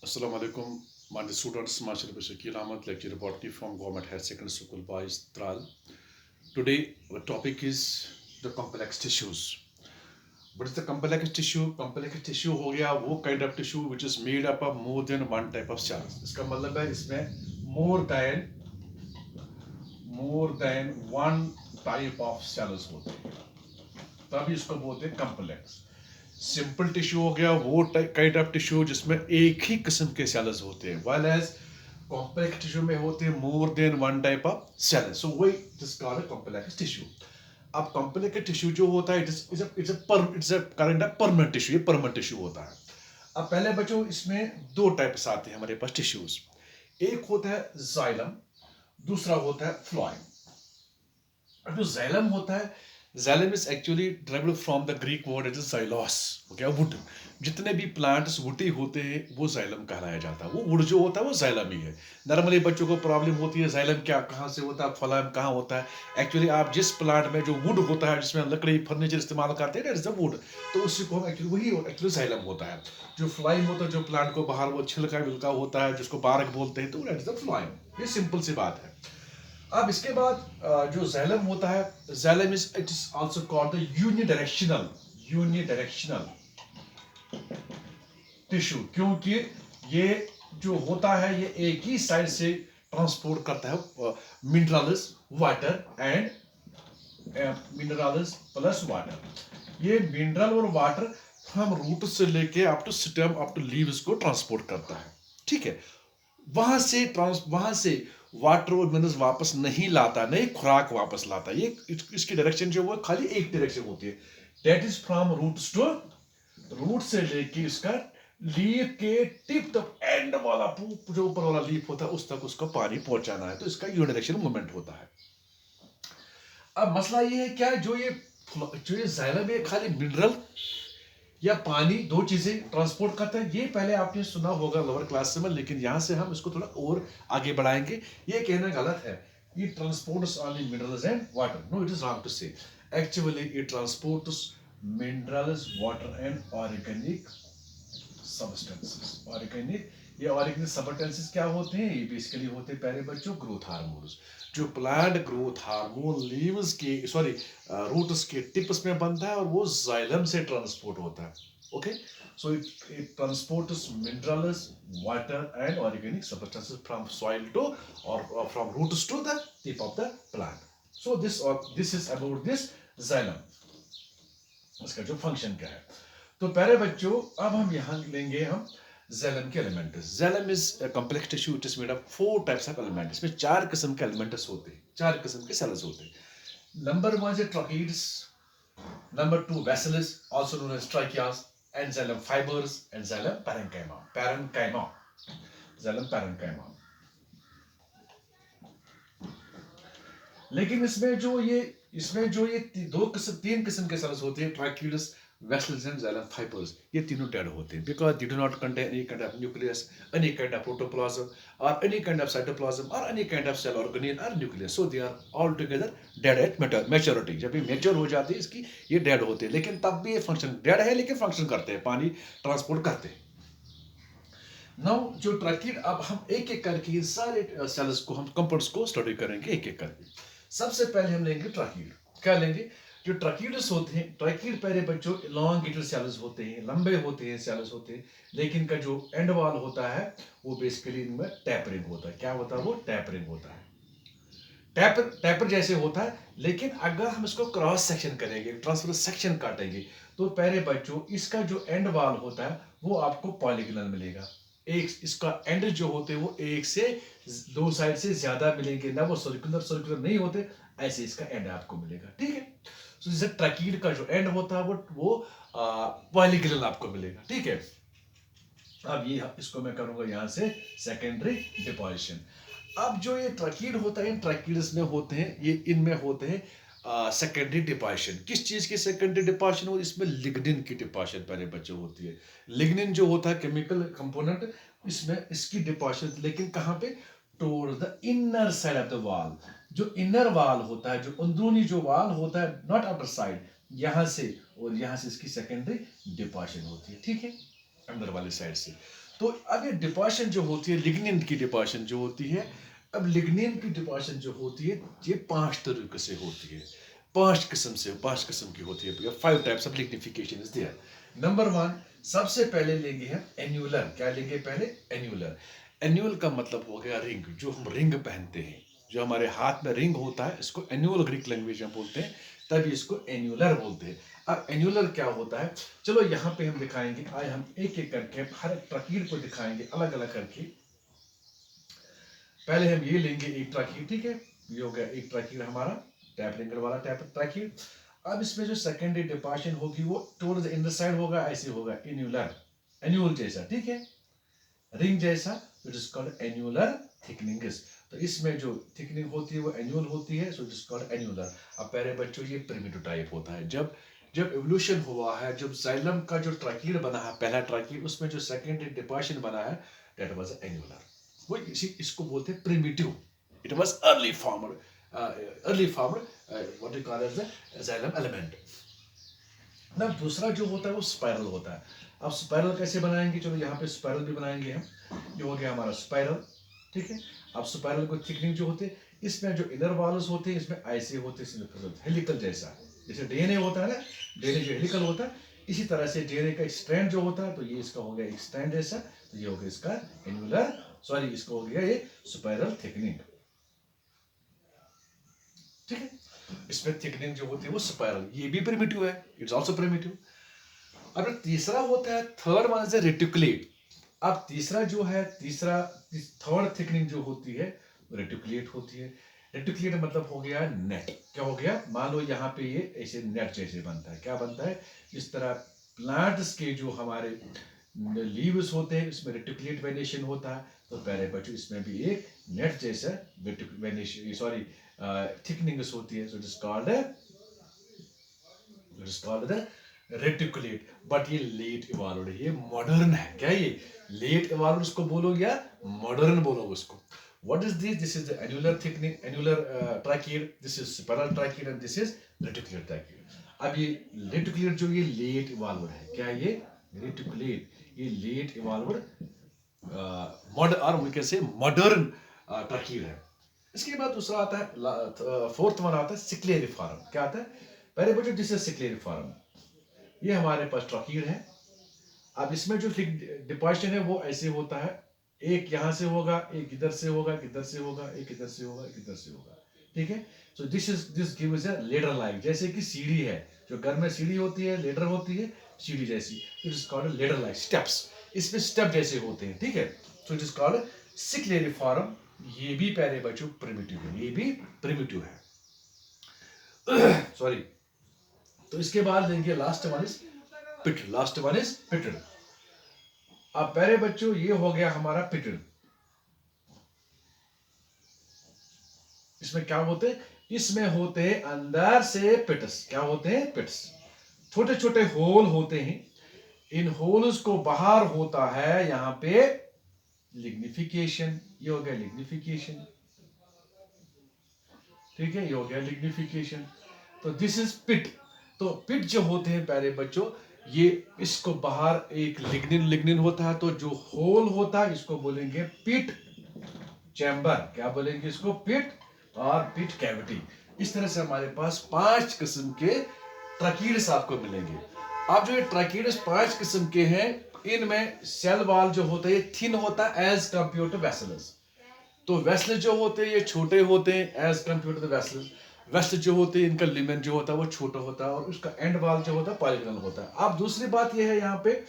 Assalamu alaikum, my students. Marshal Shakil Ahmed, lecturer botany from Government Higher Secondary School, Boys, Tral. Today, our topic is the complex tissues. What is the complex tissue? Complex tissue हो गया वो kind of tissue which is made up of more than one type of cells. इसका मतलब है इसमें more than one type of cells होते हैं, तभी इसको बोलते हैं complex. सिंपल टिश्यू हो गया वो काइंड ऑफ टिश्यू जिसमें एक ही किस्म के सेल्स होते हैं, व्हाइल एज कॉम्प्लेक्स टिश्यू में होते हैं more than one type of cells. So वही this called a complex tissue. अब कॉम्प्लेक्स टिश्यू जो होता है it's a kind of permanent tissue. ये परमानेंट टिश्यू होता है. अब पहले बच्चों इसमें दो टाइप्स आते हैं हमारे पास टिश्यूज. एक होता है जाइलम, दूसरा होता है फ्लोएम. जो जाइलम होता है, xylem is actually derived from the Greek word it is xylos. Okay, wood. जितने भी प्लांट्स वुडी होते हैं वो जाइलम कहलाया जाता है. वो वुड जो होता है वो जाइलम ही है. नॉर्मली बच्चों को प्रॉब्लम होती है जाइलम क्या कहाँ से होता है, फ्लोएम कहाँ होता है. एक्चुअली आप जिस प्लांट में जो वुड होता है जिसमें लकड़ी फर्नीचर इस्तेमाल करते हैं दैट इज द वुड, तो उसी को हम एक्चुअली वही एक्चुअली जाइलम होता है. जो फ्लोएम होता है जो प्लांट को बाहर वो छिलका विलका होता है जिसको बारक बोलते हैं, तो दैट इज द फ्लोएम. ये सिंपल सी बात है. अब इसके बाद जो जाइलम होता है, xylem is it is also called the unidirectional tissue, क्योंकि ये जो होता है ये एक ही साइड से ट्रांसपोर्ट करता है minerals water and minerals plus water. ये मिनरल और वाटर हम रूट से लेके up to stem up to leaves को ट्रांसपोर्ट करता है. ठीक है. वहां से वाटर और मिनरल्स वापस नहीं लाता, नहीं खुराक वापस लाता. ये इसकी डायरेक्शन जो वो खाली एक डायरेक्शन होती है, that is from roots to root से लेके इसका लीफ के टिप तक एंड वाला जो ऊपर वाला लीफ होता है उस तक उसको पानी पहुंचाना है. तो इसका यूनिडायरेक्शनल मूवमेंट होता है. अब मसला ये है क्या, जो ये जाइलम है खाली मिनरल या पानी दो चीजें ट्रांसपोर्ट करता है. ये पहले आपने सुना होगा लोअर क्लास में, लेकिन यहां से हम इसको थोड़ा और आगे बढ़ाएंगे. ये कहना गलत है ये transports only minerals and water. No, it is wrong to say. Actually it transports minerals water and organic substances. ये ऑर्गेनिक सब्सटेंसेस क्या होते हैं? ये बेसिकली होते हैं पहले बच्चों ग्रोथ हार्मोन्स. जो प्लांट ग्रोथ हार्मोन लीव्स के रूट्स के टिप्स में बनता है और वो जाइलम से ट्रांसपोर्ट होता है. Okay, so it transports minerals water and organic substances from soil to और from roots to the tip of the plant. So this is about this xylem. इसका जो फंक्शन क्या है, तो पहले बच्चों अब हम यहां लेंगे हम जाइलम के elements. Xylem is a complex tissue. It is made of 4 types of elements. इसमें 4 किस्म के एलिमेंट्स होते हैं, 4 किस्म के सेल्स होते हैं. Number 1 is tracheids, number 2 vessels also known as tracheas, and xylem fibers and xylem parenchyma. Xylem parenchyma. लेकिन इसमें जो ये तीन किस्म के सेल्स होते हैं, tracheids, vessels and xylem fibres, ये तीनों डेड होते हैं because they do not contain any kind of nucleus, any kind of protoplasm और एनी काइंड ऑफ साइटोप्लाज्म और any kind of cell organelle और nucleus. So they are all together dead at maturity. जब ये mature हो जाती है इसकी ये डेड होते हैं, लेकिन तब भी ये फंक्शन डेड है लेकिन फंक्शन करते हैं, पानी ट्रांसपोर्ट करते हैं. नाउ जो ट्रैकीड, अब हम एक एक करके ये सारे सेल्स को हम कंपाउंड्स को स्टडी करेंगे एक एक करके. सबसे पहले हम लेंगे ट्रैकीड. क्या लेंगे? जो ट्रैकीड्स होते हैं, ट्रैकीड पहले बच्चों elongated सेल्स होते हैं, लंबे होते हैं सेल्स होते हैं, लेकिन का जो एंड वॉल होता है वो बेसिकली इनमें टैपरिंग होता है. क्या होता है? वो टैपरिंग होता है. टैपर जैसे होता है, लेकिन अगर हम इसको क्रॉस सेक्शन करेंगे, ट्रांसवर्स सेक्शन काटेंगे, तो पहले बच्चों इसका जो एंड वॉल होता है वो आपको पॉलीगोनल मिलेगा. एक इसका एंड जो होते हैं वो एक से दो साइड से ज्यादा मिलेंगे ना, वो सर्कुलर नहीं होते. ऐसे इसका एंड आपको मिलेगा. ठीक है. तो जैसे ट्रैकीड का जो एंड होता है वो पॉलीगोनल आपको मिलेगा. ठीक है. अब ये इसको मैं करूंगा यहां से सेकेंडरी डिपोजिशन. अब जो ये ट्रैकीड होता है, इन ट्रैकीड्स में होते हैं, ये इनमें होते हैं सेकेंडरी डिपोजिशन. किस चीज की सेकेंडरी डिपोजिशन हो? इसमें लिग्निन की डिपोजिशन पहले बच्चों होती है. लिग्निन जो होता है केमिकल कंपोनेंट, इसमें इसकी डिपोजिशन, लेकिन कहां पे? Towards the inner side of the wall. जो इनर वॉल होता है, जो अंदरूनी जो वॉल होता है, नॉट आउटर साइड, यहां से और यहां से इसकी सेकेंडरी डिपोजिशन होती है. ठीक है, अंदर वाली साइड से. तो अब ये डिपोजिशन जो होती है, लिग्निन की डिपोजिशन जो होती है, अब लिग्निन की डिपोजिशन जो होती है ये 5 तरीके से होती है, 5 किस्म की होती है। 5 types of lignification is there. Number 1, सबसे पहले लेंगे हम एन्युलर। क्या लेंगे पहले? एन्युलर। एन्युअल का मतलब हो गया रिंग, जो हम रिंग पहनते हैं, जो हमारे हाथ में रिंग होता है, इसको एन्युअल ग्रीक लैंग्वेज में बोलते हैं, तभी इसको एन्युलर बोलते हैं। अब एन्युलर क्या होता है, चलो यहाँ पे हम दिखाएंगे। आज हम एक एक करके हर एक ट्रकीर को दिखाएंगे अलग अलग करके। पहले हम ये लेंगे एक ट्रकीर, ठीक है, ये हो गया एक ट्रकीर हमारा टैप रिंगर वाला टैप ट्रकीर। अब इसमें जो सेकेंडरी डिपोजिशन होगी वो टुवर्ड्स द इंडर साइड होगा, ऐसे होगा एन्युलर, एन्युअल जैसा, ठीक है, रिंग जैसा, it is called annular thickenings. तो इसमें जो थिकनिंग होती है वो एन्युअल होती है, so it is called annular. अब प्यारे बच्चों ये प्रिमिटिव टाइप होता है। जब जब एवोल्यूशन हुआ है, जब जाइलम का जो ट्रकीर बना है, पहला ट्रकीर, उसमें जो सेकेंडरी डिपोजिशन बना है, दैट वाज एन्युलर। वो इसको बोलते हैं primitive. It was early former what you call as the xylem element. ना दूसरा जो होता है वो स्पाइरल होता है। अब स्पाइरल कैसे बनाएंगे, चलो यहाँ पे स्पाइरल भी बनाएंगे हम। ये हो गया हमारा स्पाइरल, ठीक है। अब स्पाइरल को थिकनिंग जो होते हैं, इसमें जो इनर वॉल्स होते हैं, इसमें ऐसे होते हैं हेलिकल जैसा, जैसे डीएनए होता है ना, डीएनए जो हेलिकल होता है, इसी तरह से डीएनए का स्ट्रैंड जो होता है, तो ये इसका हो गया एक स्ट्रैंड जैसा, तो ये हो गया इसका एन्युलर, सॉरी इसको हो गया ये स्पाइरल थिकनिंग, ठीक है। इसमें थिकनिंग जो होती है वो स्पाइरल, ये भी प्रिमिटिव है, इट्स आल्सो प्रिमिटिव। अब तीसरा होता है, थर्ड वन इज रेटिकुलेट। अब तीसरा जो है, थर्ड थिकनिंग जो होती है रेटिकुलेट होती है। रेटिकुलेट मतलब हो गया नेट। क्या हो गया, मान लो यहाँ पे ये ऐसे नेट जैसे बनता है। क्या बनता है, इस तरह प्लांट्स के जो हमारे लीव्स होते हैं, इसमें रेटिकुलेट वेनेशन होता है। तो प्यारे बच्चों इसमें भी एक नेट जैसा वेनेशन, सॉरी थिकनिंग्स होती है, so it is called the reticulate. But ये लेट इवॉल्व्ड है, ये मॉडर्न है। क्या ये लेट इवॉल्व्ड उसको बोलोगे या मॉडर्न बोलोगे उसको? What is this? This is the annular thickening, annular trachea. This is spiral trachea and this is reticular trachea. अब ये reticular जो ये late evolved है, क्या ये reticulate, ये late evolved modern, और we can say modern trachea है। इसके बाद दूसरा आता है, फोर्थ वन आता है सिक्लेरिफॉर्म। क्या आता है पहले बच्चों, दिस इज सिक्लेरिफॉर्म। ये हमारे पास ट्रकीर है। अब इसमें जो डिपोजिशन है वो ऐसे होता है, एक यहां से होगा, एक इधर से होगा, एक इधर से होगा, एक इधर से होगा, एक इधर से होगा, ठीक है। So this gives a ladder like, जैसे कि सीढ़ी है, जो घर में सीढ़ी होती है, लेडर होती है, सीढ़ी जैसी, it is called ladder like steps. इसमें स्टेप जैसे होते हैं, ठीक है। So it is called scalariform. ये भी प्यारे बच्चों प्रिमिटिव है, ये भी प्रिमिटिव है सॉरी। तो इसके बाद लेंगे last one is pitted. Last one is pitted. अब प्यारे बच्चों ये हो गया हमारा पिटल। इसमें क्या होते हैं, इसमें होते हैं अंदर से पिट्स। क्या होते हैं, पिट्स, छोटे छोटे होल होते हैं। इन होल्स को बाहर होता है यहां पे लिग्निफिकेशन। ये हो गया लिग्निफिकेशन, ठीक है, ये हो गया लिग्निफिकेशन। तो दिस इज पिट। तो पिट जो होते हैं प्यारे बच्चों, ये इसको बाहर एक लिग्निन होता है, तो जो होल होता है इसको बोलेंगे पिट चैम्बर। क्या बोलेंगे इसको, पिट और पिट कैविटी। इस तरह से हमारे पास 5 किस्म के ट्रकीड्स आपको मिलेंगे। अब जो ये ट्रकीड्स 5 किस्म के हैं, इनमें सेल वॉल जो होता है थिन होता है एज कंपेयर टू वेसल्स। तो वेसल जो होते हैं ये छोटे होते हैं as compare to vessels. Vessel जो होते हैं इनका लिमेन जो होता है वो छोटा होता है, और उसका एंड वॉल जो होता है पॉलीगोनल होता है। अब दूसरी बात ये है, यहाँ पे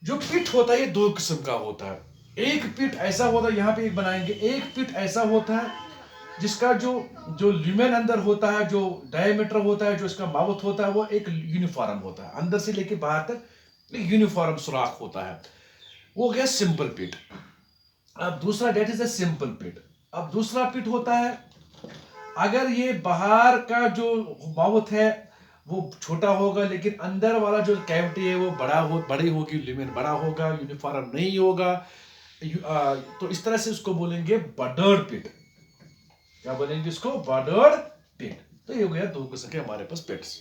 जो पिट होता है ये 2 किस्म का होता है। एक पिट ऐसा होता है, यहाँ पे एक बनाएंगे, एक पिट ऐसा होता है जिसका जो जो ल्यूमेन अंदर होता है, जो डायमीटर होता है, जो इसका माउथ होता है, वो एक यूनिफॉर्म होता है, अंदर से लेके बाहर तक एक यूनिफॉर्म सुराख होता है, वो गया सिंपल पिट। अब दूसरा डेट इज अ सिंपल पिट। अब दूसरा पिट होता है, अगर ये बाहर का जो माउथ है वो छोटा होगा, लेकिन अंदर वाला जो कैविटी है वो बड़ी होगी, ल्यूमेन बड़ा होगा, यूनिफॉर्म नहीं होगा, तो इस तरह से उसको बोलेंगे बर्डर्ड पिट। क्या बोलेंगे इसको, बर्डर्ड पिट। तो ये हो गया 2 किस्म के हमारे पास पिट्स।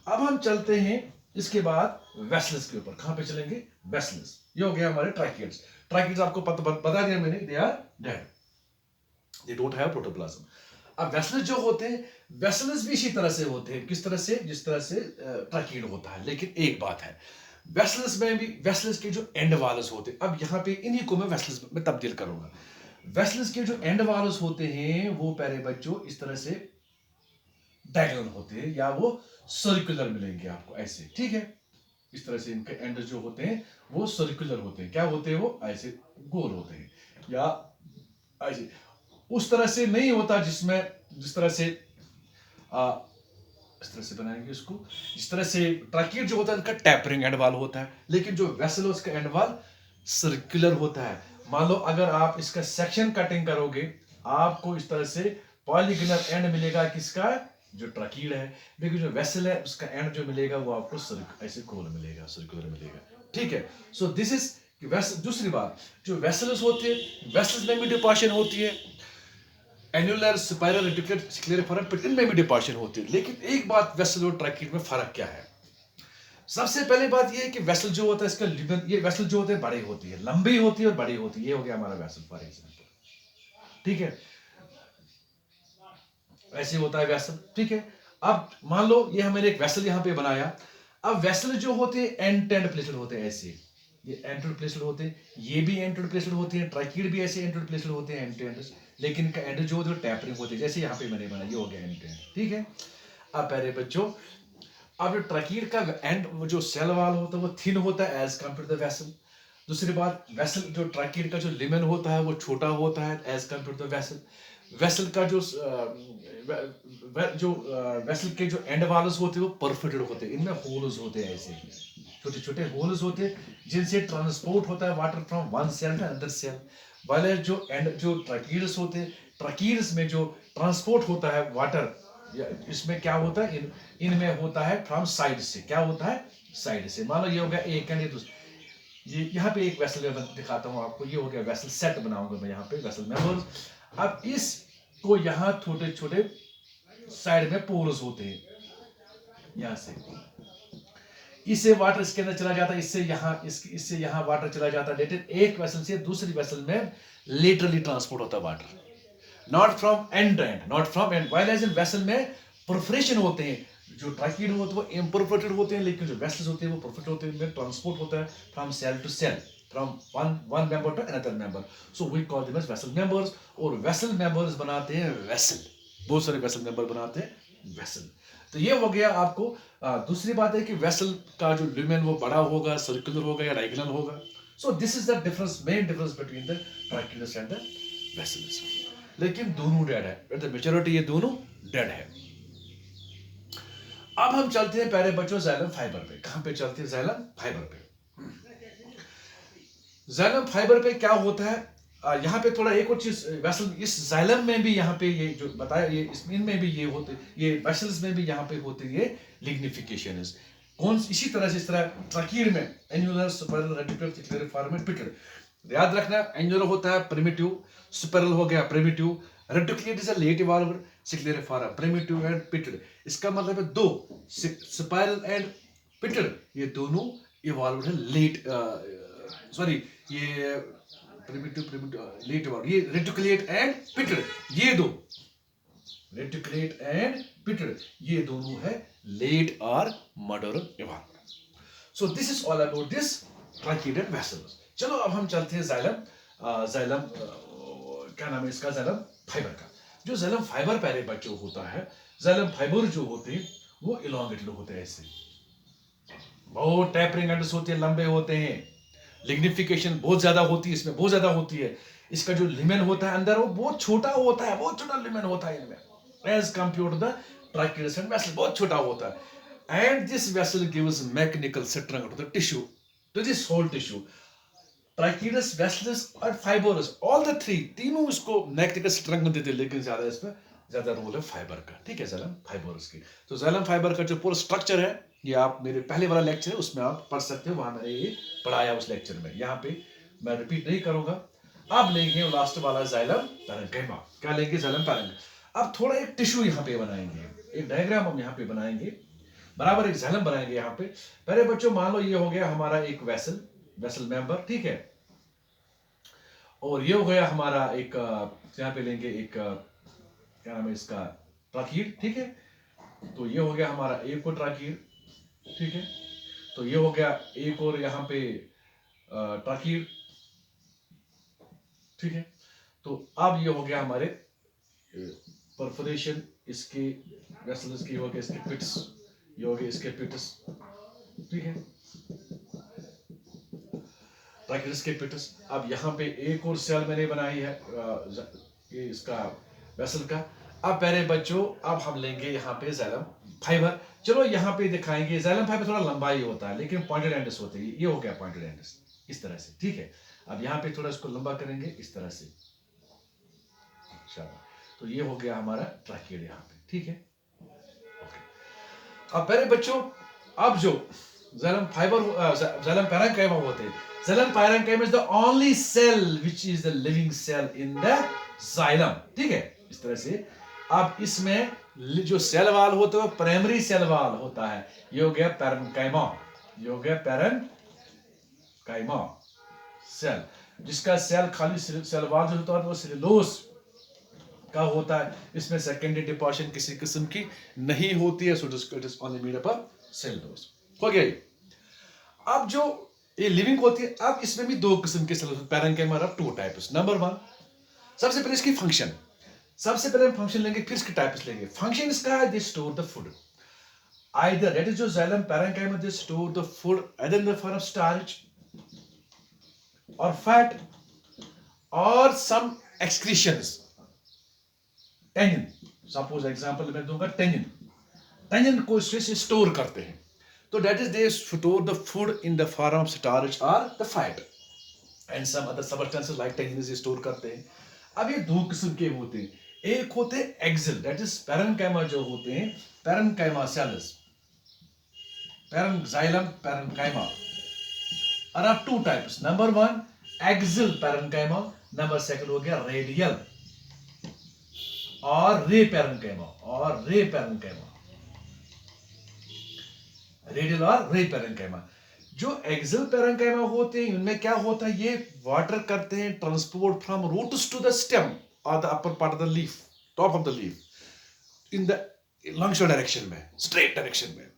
अब हम चलते हैं इसके बाद वेसल्स के ऊपर कहां पे चलेंगे, वेसल्स। ये हो गया हमारे ट्रैकिड्स। ट्रैकिड्स आपको बता दिया मैंने, they are dead, they don't have protoplasm. अब वेसल्स जो होते हैं, वेसल्स भी इसी तरह से होते हैं, किस तरह से, जिस तरह से ट्रैकिड होता है। लेकिन एक बात है, वेसल्स में भी वेसल्स के जो एंड वाल्स होते हैं, अब यहाँ पे इन्हीं को मैं वेसल्स में तब्दील करूंगा। वेसल्स के जो एंड वाल्स होते हैं वो प्यारे बच्चों इस तरह से डायगोनल होते हैं, या वो सर्कुलर मिलेंगे आपको ऐसे, ठीक है। इस तरह से इनके एंड जो होते हैं वो सर्कुलर होते हैं। क्या होते हैं वो, ऐसे गोल होते हैं, या ऐसे। उस तरह से नहीं होता जिसमें, जिस तरह से इस तरह से बनाएंगे इसको, जिस तरह से ट्रैकिड जो होता है इनका टैपरिंग एंड वाल होता है, लेकिन जो वेसल उसका एंड वाल सर्कुलर होता है। मान लो अगर आप इसका सेक्शन कटिंग करोगे, आपको इस तरह से पॉलीगोनल एंड मिलेगा किसका, जो ट्रैकिड है। लेकिन जो वेसल है उसका एंड जो मिलेगा वो आपको ऐसे गोल मिलेगा, सर्कुलर मिलेगा, ठीक है। सो दिस इज दूसरी बात, जो वेसल्स होते हैं, वेसल्स में भी डिपार्शन होती है, एन्युलर, स्पाइरल, रेटिकुलर, स्क्लेरोफॉर्म, इनमें भी डिपार्शन होती है। लेकिन एक बात वेसल और ट्रैकिड में फर्क क्या है, सबसे पहले बात ये है कि वेसल जो होता है इसका लिबन, ये वेसल जो होते हैं बड़ी होती है, लंबी होती है और बड़ी होती है। ये हो गया हमारा वेसल फॉर एग्जांपल, ठीक है, ऐसे होता है वेसल, ठीक है। अब मान लो ये हमने एक वेसल यहां पे बनाया। अब वेसल जो होते हैं एंड टू एंड प्लेटेड होते हैं ऐसे, ये एंड टू एंड प्लेटेड होते हैं, ये भी एंड टू एंड प्लेटेड होते हैं, ट्रैकिड भी ऐसे एंड टू एंड प्लेटेड होते हैं एंड टू एंड। लेकिन इनका एंड जो होते हैं टैपरिंग होते हैं, जैसे यहाँ पे मैंने बनाया, ये हो गया एंड टू एंड, ठीक है। अब प्यारे बच्चों, अब जो ट्रैकिड का एंड जो सेल वाल होता है वो थिन होता है as compare to the vessel. दूसरी बात, वेसल जो ट्रैकिड का जो लिमन होता है वो छोटा होता है as compare to the vessel. Vessel का जो वेसल के जो एंड वाल्स होते हैं वो परफोरेटेड होते हैं, इनमें होल्स होते हैं, ऐसे छोटे छोटे होल्स होते हैं जिनसे ट्रांसपोर्ट होता है water from one cell to another cell. वाले जो एंड जो ट्रैकिड्स होते हैं, ट्रैकिड्स में जो ट्रांसपोर्ट होता है वाटर, इसमें क्या होता है, इनमें होता है फ्रॉम साइड से, क्या होता है, साइड से। मान लो ये हो गया एक एंड, ये दूसरा, ये यहाँ पे एक वेसल दिखाता हूँ आपको, ये हो गया वेसल सेट बनाऊंगा मैं यहाँ पे वेसल मेंबर्स। अब इसको यहाँ छोटे छोटे साइड में पोर्स होते हैं, यहाँ से इससे वाटर इसके अंदर चला जाता है, इससे यहाँ इससे यहाँ वाटर चला जाता है। लेकिन एक वेसल से दूसरी वेसल में लेटरली ट्रांसपोर्ट होता है water, not from end to end, not from end. While as in vessel में परफोरेशन होते हैं, जो ट्रैकिड होते हैं वो इम्परफोरेटेड होते हैं, लेकिन जो वेसल्स होते हैं वो परफोरेटेड होते हैं, इनमें ट्रांसपोर्ट होता है from cell to cell, from one member to another member. So we call them as vessel members. और वेसल मेंबर्स बनाते हैं वेसल, बहुत सारे वेसल मेंबर बनाते हैं वेसल। तो ये हो गया आपको। दूसरी बात है कि वेसल का जो लुमेन वो बड़ा होगा, सर्कुलर होगा या डायगोनल होगा। सो this is the difference, main difference between the tracheids and the vessels. लेकिन दोनों डेड है, द मेजॉरिटी ये दोनों डेड है। अब हम चलते हैं प्यारे बच्चों जाइलम फाइबर पे। कहां पे चलते हैं, जाइलम फाइबर पे। जाइलम फाइबर पे क्या होता है, यहाँ पे थोड़ा एक और चीज, वेसल इस जाइलम में भी यहाँ पे ये जो बताया, ये इनमें भी ये होते, ये वेसल्स में भी यहाँ पे होते ये लिग्निफिकेशन। कौन इसी तरह से, इस तरह ट्रैकिड में annular, spiral, reticular, scalariform, pitted. याद रखना, एन्युलर होता है प्रिमिटिव, स्पाइरल हो गया primitive, reticular is a late evolved, scalariform primitive and pitted. इसका मतलब है दो, स्पाइरल एंड पिटल ये दोनों इवॉल्व्ड है लेट, सॉरी ये प्रिमिटिव लेट इवॉल्व, ये रेटिकुलेट एंड पिटल, ये दो रेटिकुलेट एंड पिटल ये दोनों है लेट और modern evolve. So this is all about this tracheid vessels. चलो अब हम चलते हैं जाइलम, जाइलम क्या नाम है इसका, जाइलम फाइबर का। जो जाइलम फाइबर पहले बच्चों होता है, जाइलम फाइबर जो होते हैं वो इलॉन्गेटेड होते हैं, ऐसे बहुत टैपरिंग एंड्स होते हैं, लंबे होते हैं, लिग्निफिकेशन बहुत ज्यादा होती है, इसमें बहुत ज्यादा होती है। इसका जो लिमेन होता है अंदर वो बहुत छोटा होता है, बहुत छोटा लिमेन होता है इनमें as compare to the tracheids and vessel, बहुत छोटा होता है। And this vessel gives mechanical strength to the tissue, to this whole tissue. Tracheids, vessels और फाइबरस, ऑल द थ्री, तीनों इसको मैकेनिकल स्ट्रेंथ देते हैं, लेकिन ज्यादा इसमें ज्यादा रोल है फाइबर का, ठीक है, जाइलम फाइबरस की। तो जाइलम फाइबर का जो पूरा स्ट्रक्चर है, ये आप मेरे पहले वाला लेक्चर है उसमें आप पढ़ सकते हो, वहां मैंने ये पढ़ाया उस लेक्चर में, यहाँ पे मैं रिपीट नहीं करूंगा। अब लेंगे लास्ट वाला जाइलम पैरेन्काइमा। क्या लेंगे, जाइलम पैरेन्काइमा। अब थोड़ा एक टिश्यू यहाँ पे बनाएंगे, एक डायग्राम हम यहाँ पे बनाएंगे। बराबर एक जाइलम बनाएंगे यहाँ पे। पहले बच्चों मान लो ये हो गया हमारा एक वेसल मेंबर, ठीक है, और ये हो गया हमारा एक यहाँ पे लेंगे एक क्या नाम है इसका, ट्राकीड, ठीक है। तो ये हो गया हमारा एक और ट्राकीड, ठीक है। तो ये हो गया एक और यहाँ पे ट्राकीड, ठीक है। तो अब ये हो गया हमारे परफोरेशन, इसके वेसल्स की हो गए इसके पिट्स, ये हो गए इसके पिट्स, ठीक है, ट्राकीड्स के पिट्स। अब यहाँ पे एक और सेल मैंने बनाई है ये इसका वेसल का। अब पहले बच्चों अब हम लेंगे यहाँ पे जाइलम फाइबर। चलो यहाँ पे दिखाएंगे, जाइलम फाइबर थोड़ा लंबा ही होता है लेकिन पॉइंटेड एंड्स होते हैं। ये हो गया पॉइंटेड एंड्स इस तरह से, ठीक है। अब यहाँ पे थोड़ा इसको लंबा करेंगे इस तरह से, शाबाश। तो ये हो गया हमारा ट्राकीड यहाँ पे, ठीक है, ओके। अब पहले बच्चों अब जो जाइलम फाइबर जाइलम पैरेन्काइमा होते हैं, xylem parenchyma is the only cell which is the living cell in the xylem, ठीक है, इस तरह से। अब इसमें जो सेल वाल होता है वो प्राइमरी सेल वाल होता है, ये हो गया पैरेन्काइमा, ये हो गया पैरेन्काइमा सेल, जिसका सेल खाली सेल वाल जो होता है वो सेलुलोज का होता है। इसमें सेकेंडरी डिपोजिशन किसी किस्म की नहीं होती है, so it is only made up of cellulose, हो गया ये। अब जो ये लिविंग होती है, अब इसमें भी दो किस्म के cell, parenchyma of two types. Number one, सबसे पहले इसकी फंक्शन, सबसे पहले हम फंक्शन लेंगे फिर इसके टाइप्स लेंगे। फंक्शन इसका है they store the food, either that is जो xylem parenchyma they store the food either in the form of starch और फैट और some excretions, tannin, suppose example मैं दूंगा टेनिन, टेनिन को इससे स्टोर करते हैं। तो that is they store the food in the form of starch और the fat and some other substances like tannin से स्टोर करते हैं। अब ये दो किस्म के होते हैं, एक होते हैं एक्सिल दैट इज पैरेन्काइमा जो होते हैं, parenchyma cells, xylem parenchyma are of two types. Number one axial parenchyma, number second हो गया रेडियल और रे पैरेन्काइमा, और रे पैरेन्काइमा, रेडियल और रे पैरेन्काइमा। जो एक्सिल पैरेन्काइमा होते हैं उनमें क्या होता है, ये वाटर करते हैं transport from roots to the stem और the upper part of the leaf, top of the leaf in the longitudinal direction में, स्ट्रेट डायरेक्शन में।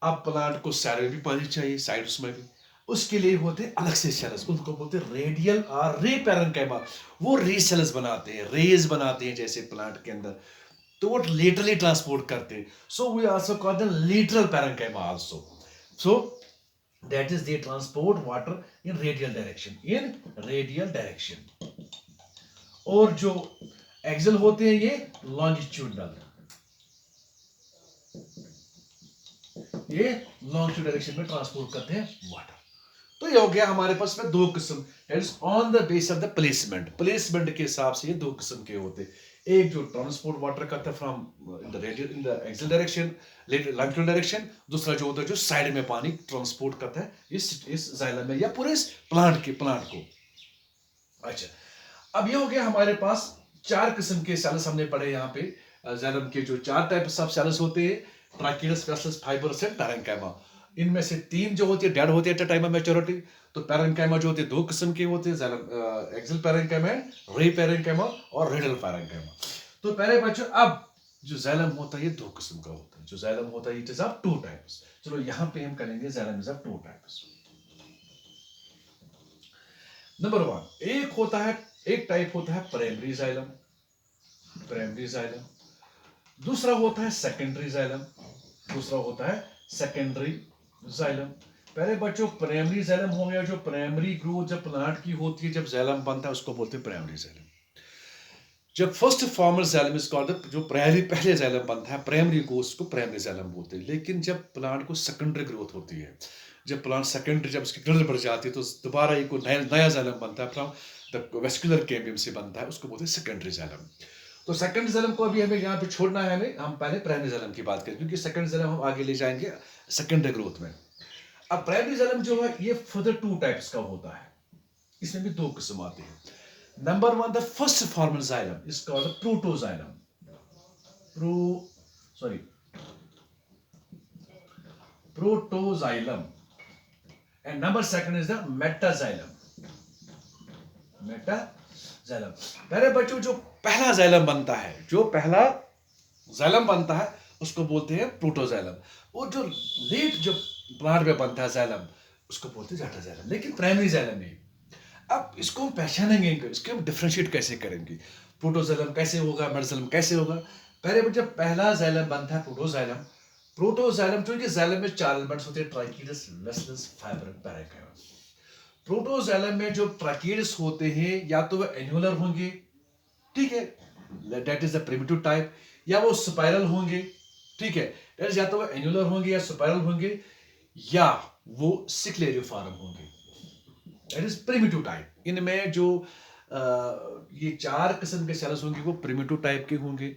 अब प्लांट को साइड में भी पानी चाहिए, साइड्स में भी, उसके लिए होते हैं अलग से सेल्स, उनको बोलते हैं रेडियल और रे पैरेन्काइमा। वो रे सेल्स बनाते हैं, रेज बनाते हैं जैसे प्लांट के अंदर, तो वो लेटरली ट्रांसपोर्ट करते हैं। So we also call them lateral parenchyma also. So that is they transport water in radial direction, in radial direction. और जो एक्सिल होते हैं ये लॉन्गिट्यूडनल, ये लॉन्गिट्यूडल डायरेक्शन में ट्रांसपोर्ट करते हैं वाटर। तो ये हो गया हमारे पास में दो किस्म, that is on the base of the placement, placement के हिसाब से ये दो किस्म के होते हैं। एक जो ट्रांसपोर्ट वाटर करता है from the radial in the axial direction, longitudinal direction, दूसरा जो होता है जो साइड में पानी ट्रांसपोर्ट करता है इस जाइलम में या पूरे इस प्लांट को। अच्छा, अब ये हो गया हमारे पास चार किस्म के सेल्स हमने पढ़े यहाँ पे। जाइलम के जो चार टाइप्स ऑफ सेल्स होते हैं, ट्राकिडस, वेसल्स, फाइबर्स एंड पैरेन्काइमा। इनमें से तीन जो होती है डेड होती है at the time of maturity. तो पैरेन्काइमा जो होते हैं दो किस्म के होते हैं, जाइलम एक्सियल पैरेन्काइमा, रे पैरेन्काइमा और रेडियल पैरेन्काइमा। तो पहले बच्चों अब जो जाइलम होता है ये दो किस्म का होता है, जो जाइलम होता है it is of two types. चलो यहाँ पे हम करेंगे xylem is of two types. Number one, एक टाइप होता है प्राइमरी जाइलम, प्राइमरी जाइलम। दूसरा होता है सेकेंडरी जाइलम, दूसरा होता है सेकेंडरी जाइलम। पहले बच्चों प्राइमरी जाइलम हो गया, जो प्राइमरी ग्रोथ जब प्लांट की होती है, जब जाइलम बनता है उसको बोलते हैं प्राइमरी जाइलम। जब first formal xylem is called, जो पहले जाइलम बनता है प्राइमरी ग्रोथ को प्राइमरी जाइलम बोलते हैं। लेकिन जब प्लांट को सेकेंडरी ग्रोथ होती है, जब प्लांट सेकेंडरी जब उसकी ग्रोथ बढ़ जाती है तो दोबारा एक नया जाइलम बनता है फ्रॉम द वेस्कुलर कैम्बियम से बनता है, उसको बोलते हैं सेकेंडरी जाइलम। तो सेकंड जाइलम को अभी हमें यहाँ पे छोड़ना है, हम पहले प्राइमरी जाइलम की बात करें क्योंकि सेकंड जाइलम हम आगे ले जाएंगे सेकेंडरी ग्रोथ में। अब प्राइमरी जाइलम जो है ये फर्दर टू टाइप्स का होता है, इसमें भी दो किस्म आते हैं। Number one, the first formal xylem is called protoxylem, protoxylem, and number second is the metaxylem. Metaxylem. प्यारे बच्चों, जो पहला जाइलम बनता है, जो पहला जाइलम बनता है उसको बोलते हैं प्रोटोजाइलम, और जो लेट जो प्लांट में बनता है जाइलम उसको बोलते हैं मेटाजाइलम, लेकिन प्राइमरी जाइलम नहीं। अब इसको हम पहचानेंगे, इसके हम डिफरेंशिएट कैसे करेंगे, प्रोटोजाइलम कैसे होगा, मेटाजाइलम कैसे होगा। पहले बच्चे, पहला जाइलम बनता है प्रोटोजाइलम। प्रोटोजाइलम जो कि जाइलम में 4 एलिमेंट्स होते हैं, ट्राइकीडस, वेस्लस, फाइबर, पैरेंकाइमा। प्रोटोजाइलम में जो ट्रैकीड्स होते हैं या तो वो एन्युलर होंगे, ठीक है, that is the primitive type, या वो स्पाइरल होंगे, ठीक है, दैट इज या तो वो एन्युलर होंगे या स्पाइरल होंगे, या वो सिक्लेरिफॉर्म होंगे, दैट इज प्रिमिटिव टाइप। इनमें जो ये 4 किस्म के सेल्स होंगे वो प्रिमिटिव टाइप के होंगे,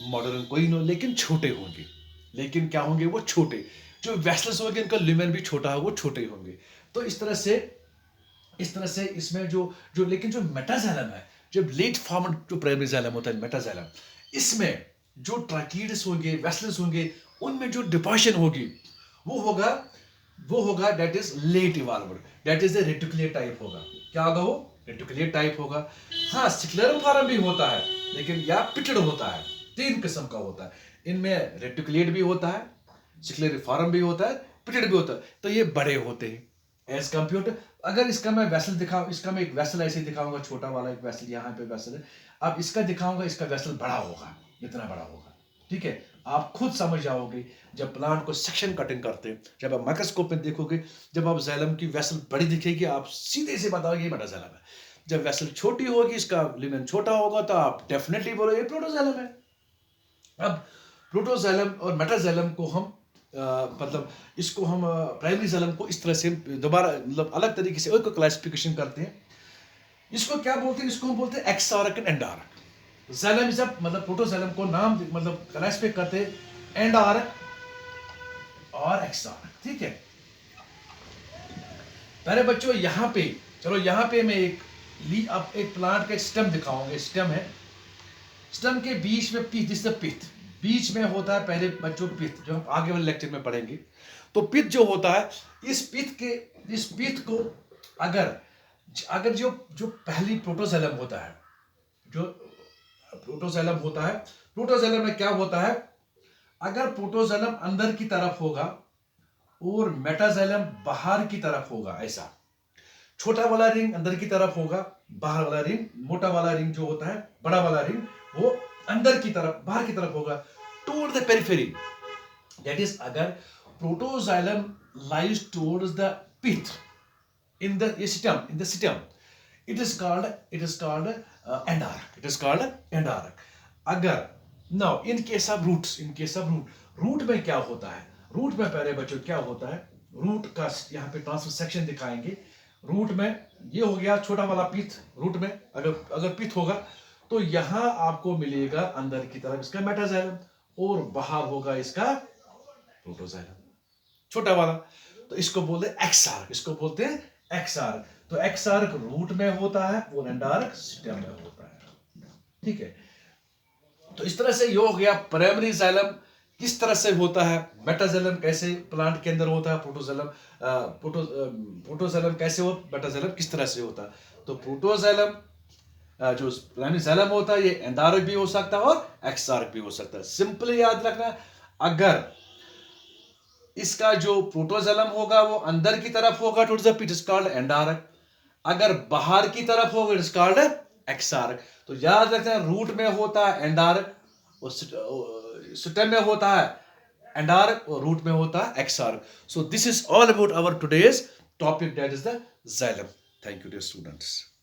मॉडर्न कोई नो, लेकिन छोटे होंगे। लेकिन क्या होंगे वो छोटे। जो वेसल्स होंगे इनका ल्यूमेन भी छोटा है, वो छोटे होंगे। तो इस तरह से इसमें जो जो लेकिन जो मेटाजाइलम है, जो लेट फॉर्म जो प्राइमरी जाइलम होता है मेटाजाइलम, इसमें जो ट्रैकीड्स होंगे, वेसल्स होंगे, उनमें जो डिपोजिशन होगी वो होगा that is late evolved, that is the reticulate type होगा। क्या होगा वो? रेटिकुलेट टाइप होगा। हाँ, स्क्लेरोफॉर्म भी होता है, लेकिन या पिटेड होता है, 3 किस्म का होता है। इनमें रेटिकुलेट भी होता है, स्क्लेरोफॉर्म भी होता है, पिटेड भी होता है। तो ये बड़े होते हैं एज कंप्यूटर। अगर इसका मैं वेसल दिखाऊं, इसका मैं एक वेसल ऐसे दिखाऊंगा, छोटा वाला एक वेसल, यहाँ पे वेसल है। अब इसका दिखाऊंगा, इसका वेसल बड़ा होगा, इतना बड़ा होगा, ठीक है। आप खुद समझ जाओगे जब प्लांट को सेक्शन कटिंग करते हैं, जब आप माइक्रोस्कोप में देखोगे, जब आप जाइलम की वेसल बड़ी दिखेगी, आप सीधे से बताओगे ये मेटाजाइलम है। जब वेसल छोटी होगी, इसका लिमेन छोटा होगा, तो आप डेफिनेटली बोलोगे ये प्रोटोजाइलम है। अब प्रोटोजाइलम और मेटाजाइलम को हम मतलब इसको हम प्राइमरी जाइलम को इस तरह से दोबारा मतलब अलग तरीके से एक क्लासिफिकेशन करते हैं। इसको क्या बोलते हैं? इसको हम बोलते हैं एक्सारक एंड एंडारक। जाइलम जब मतलब प्रोटोजाइलम को नाम मतलब क्लासिफाई करते हैं एंडारक और एक्सारक, ठीक है। पहले बच्चों यहाँ पे चलो, यहाँ पे मैं अब एक प्लांट का स्टेम दिखाऊंगा। स्टेम है, स्टेम के बीच में पिथ, जिससे पिथ बीच में होता है। पहले बच्चों पिथ जो हम आगे वाले लेक्चर में पढ़ेंगे, तो पिथ जो होता है, इस पिथ को अगर जो पहली प्रोटोजाइलम होता है, जो प्रोटोजाइलम होता है, प्रोटोजाइलम में क्या होता है, अगर प्रोटोजाइलम अंदर की तरफ होगा और मेटाजाइलम बाहर की तरफ होगा, ऐसा छोटा वाला रिंग अंदर की तरफ होगा, बाहर वाला रिंग, मोटा वाला रिंग जो होता है, बड़ा वाला रिंग, वो अंदर की तरफ, बाहर की तरफ होगा, toward the periphery. That is अगर protoxylem lies towards the pith in the stem, it is called endarch. It is called endarch. अगर now in case of root में क्या होता है? रूट में पहले बच्चों क्या होता है, रूट का यहाँ पे ट्रांसफर सेक्शन दिखाएंगे। रूट में ये हो गया छोटा वाला पिथ। रूट में अगर पिथ होगा तो यहां आपको मिलेगा अंदर की तरफ इसका मेटाजाइलम और बाहर होगा इसका प्रोटोजाइलम, छोटा वाला। तो इसको बोलते हैं एक्सार्क, इसको बोलते हैं एक्सार्क। तो एक्सार्क रूट में होता है और एंडार्क स्टेम में होता है, ठीक है। तो इस तरह से ये हो गया प्राइमरी जाइलम किस तरह से होता है, मेटाजाइलम कैसे प्लांट के अंदर होता है, प्रोटोजाइलम कैसे हो, मेटाजाइलम किस तरह से होता है। तो प्रोटोजाइलम जो प्राइमरी जाइलम होता है, ये एंडारक भी हो सकता है और एक्सार्क भी हो सकता है। सिंपली याद रखना, अगर इसका जो प्रोटोजाइलम होगा वो अंदर की तरफ होगा, towards the pith, it is called endarch. अगर बाहर की तरफ होगा, इट इज कॉल्ड एक्सार्क। तो याद रखना, रूट में होता है एंडारक और स्टेम में होता है एंडारक और रूट में होता है exarch. So this is all about our today's topic, that is the xylem. Thank you dear students.